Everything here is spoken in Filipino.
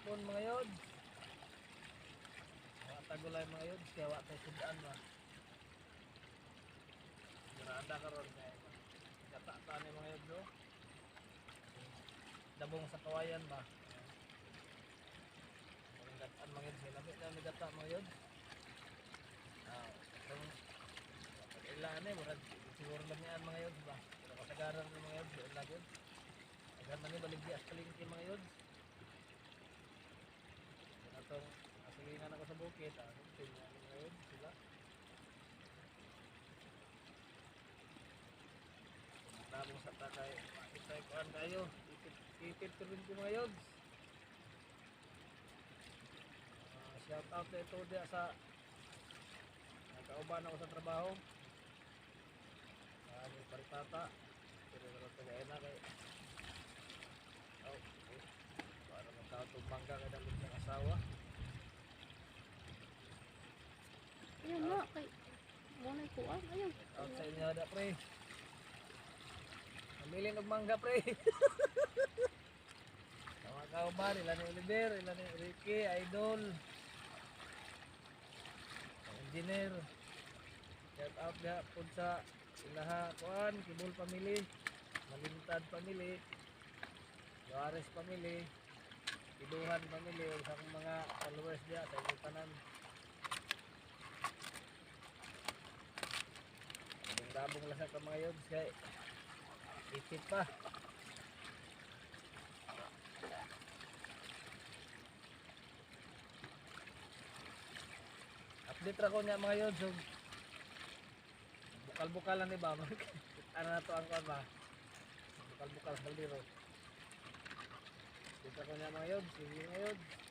hapon mga yod. Mga tagulay mga yod, kaya wala tayo sudaan ba. Marada ka ron kaya kata-taan yung mga yod bro. Dabong sa kawayan ba. Ang gataan mga yod, sila na nagata mga yod. Kung ilaan murag siguro lang yan mga yod ba. Pero kasagaran ng mga yod, yun lang yun. Agar man yung baligya sa palingki mga yod. Itong asilingan ako sa bukit, tingnan mo ngayon sila. Tabong sa takay, makitay kuhan kayo, itip ko rin ko mga yods. Shout out na ito diya sa nagkauban ako sa trabaho. Aming paritata, pero naman tagay na kay okay. Para magkakaw tumbangga kay dalit ng asawa. Ayun nga, kay munay kuan, ayun. Out sa inyo da pre. Namili og mangga pre. Mga kauban, ilan ni Oliver, ilan ni Ricky, Idol, engineer. Shout out da pud sa ilaha kuan, Kibol family, Malintad family, Juarez family, Iduhan family, ug sa akong mga followers diya sa inyong tanan. Dabong lang sa mga yods kay itip pa. Update ra ko niya mga yods. Bukal-bukalan ni ba? Ano na to ang kuan ba? Bukal-bukal sa liro. Update ra ko niya mga yods. Sige mga yods.